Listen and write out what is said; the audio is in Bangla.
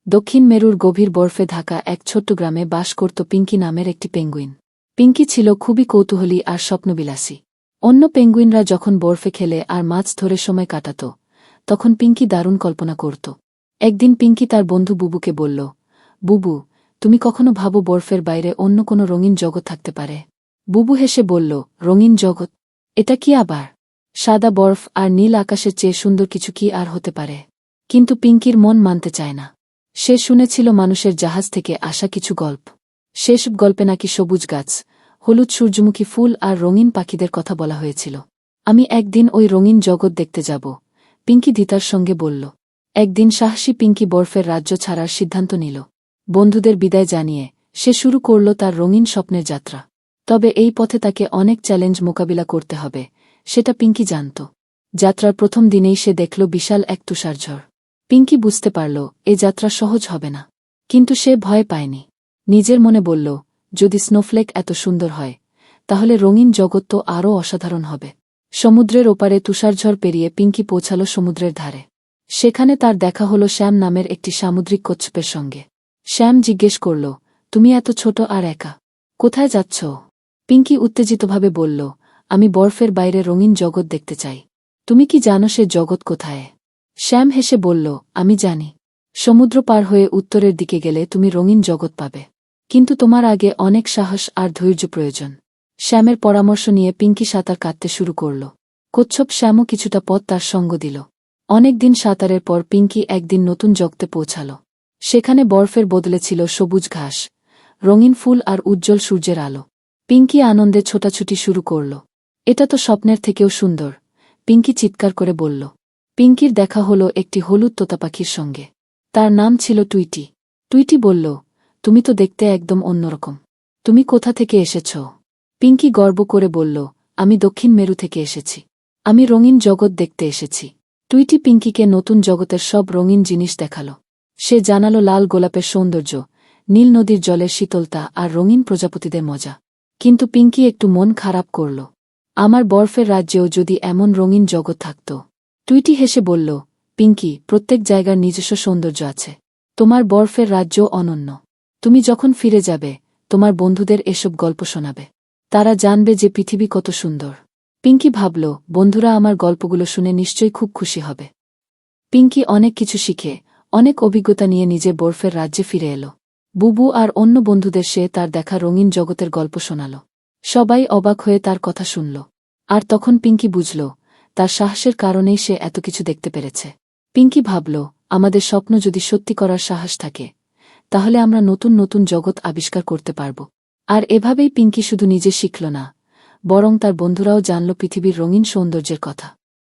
দক্ষিণ মেরুর গভীর বরফে ঢাকা এক ছোট্ট গ্রামে বাস করত পিঙ্কি নামের একটি পেঙ্গুইন। পিঙ্কি ছিল খুবই কৌতূহলী আর স্বপ্নবিলাসী। অন্য পেঙ্গুইনরা যখন বরফে খেলে আর মাছ ধরে সময় কাটাত, তখন পিঙ্কি দারুণ কল্পনা করত। একদিন পিঙ্কি তার বন্ধু বুবুকে বলল, বুবু, তুমি কখনো ভাবো বরফের বাইরে অন্য কোনো রঙিন জগৎ থাকতে পারে? বুবু হেসে বলল, রঙিন জগৎ? এটা কি আবার? সাদা বরফ আর নীল আকাশের চেয়ে সুন্দর কিছু কি আর হতে পারে? কিন্তু পিঙ্কির মন মানতে চায় না। সে শুনেছিল মানুষের জাহাজ থেকে আসা কিছু গল্প। সেসব গল্পে নাকি সবুজ গাছ, হলুদ সূর্যমুখী ফুল আর রঙিন পাখিদের কথা বলা হয়েছিল। আমি একদিন ওই রঙিন জগৎ দেখতে যাব, পিঙ্কি ধিতার সঙ্গে বলল। একদিন সাহসী পিঙ্কি বরফের রাজ্য ছাড়ার সিদ্ধান্ত নিল। বন্ধুদের বিদায় জানিয়ে সে শুরু করল তার রঙিন স্বপ্নের যাত্রা। তবে এই পথে তাকে অনেক চ্যালেঞ্জ মোকাবিলা করতে হবে, সেটা পিঙ্কি জানত। যাত্রার প্রথম দিনেই সে দেখল বিশাল এক তুষারঝড়। পিঙ্কি বুঝতে পারল এ যাত্রা সহজ হবে না। কিন্তু সে ভয় পায়নি। নিজের মনে বলল, যদি স্নোফ্লেক এত সুন্দর হয়, তাহলে রঙিন জগৎ তো আরও অসাধারণ হবে। সমুদ্রের ওপারে তুষারঝড় পেরিয়ে পিঙ্কি পৌঁছাল সমুদ্রের ধারে। সেখানে তার দেখা হল শ্যাম নামের একটি সামুদ্রিক কচ্ছপের সঙ্গে। শ্যাম জিজ্ঞেস করল, তুমি এত ছোট আর একা, কোথায় যাচ্ছ? পিঙ্কি উত্তেজিতভাবে বলল, আমি বরফের বাইরে রঙিন জগৎ দেখতে চাই। তুমি কি জানো সে জগৎ কোথায়? শ্যাম হেসে বলল, আমি জানি। সমুদ্র পার হয়ে উত্তরের দিকে গেলে তুমি রঙিন জগৎ পাবে। কিন্তু তোমার আগে অনেক সাহস আর ধৈর্য প্রয়োজন। শ্যামের পরামর্শ নিয়ে পিঙ্কি সাঁতার কাটতে শুরু করল। কচ্ছপ শ্যামও কিছুটা পথ তার সঙ্গ দিল। অনেকদিন সাঁতারের পর পিঙ্কি একদিন নতুন জগতে পৌঁছাল। সেখানে বরফের বদলে ছিল সবুজ ঘাস, রঙিন ফুল আর উজ্জ্বল সূর্যের আলো। পিঙ্কি আনন্দে ছোটাছুটি শুরু করল। এটা তো স্বপ্নের থেকেও সুন্দর, পিঙ্কি চিৎকার করে বলল। পিঙ্কির দেখা হলো একটি হলুদ তোতা পাখির সঙ্গে। তার নাম ছিল টুইটি। টুইটি বলল, তুমি তো দেখতে একদম অন্যরকম। তুমি কোথা থেকে এসেছ? পিঙ্কি গর্ব করে বলল, আমি দক্ষিণ মেরু থেকে এসেছি। আমি রঙিন জগৎ দেখতে এসেছি। টুইটি পিঙ্কিকে নতুন জগতের সব রঙিন জিনিস দেখাল। সে জানালো লাল গোলাপের সৌন্দর্য, নীল নদীর জলের শীতলতা আর রঙিন প্রজাপতিদের মজা। কিন্তু পিঙ্কি একটু মন খারাপ করল। আমার বরফের রাজ্যেও যদি এমন রঙিন জগৎ থাকত। টুইটি হেসে বলল, পিঙ্কি, প্রত্যেক জায়গার নিজস্ব সৌন্দর্য আছে। তোমার বরফের রাজ্যও অনন্য। তুমি যখন ফিরে যাবে, তোমার বন্ধুদের এসব গল্প শোনাবে। তারা জানবে যে পৃথিবী কত সুন্দর। পিঙ্কি ভাবল, বন্ধুরা আমার গল্পগুলো শুনে নিশ্চয়ই খুব খুশি হবে। পিঙ্কি অনেক কিছু শিখে, অনেক অভিজ্ঞতা নিয়ে নিজের বরফের রাজ্যে ফিরে এলো। বুবু আর অন্য বন্ধুদের সে তার দেখা রঙিন জগতের গল্প শোনাল। সবাই অবাক হয়ে তার কথা শুনল। আর তখন পিঙ্কি বুঝল, তার সাহসের কারণেই সে এত কিছু দেখতে পেরেছে। পিঙ্কি ভাবল, আমাদের স্বপ্ন যদি সত্যি করার সাহস থাকে, তাহলে আমরা নতুন নতুন জগৎ আবিষ্কার করতে পারব। আর এভাবেই পিঙ্কি শুধু নিজে শিখল না, বরং তার বন্ধুরাও জানল পৃথিবীর রঙিন সৌন্দর্যের কথা।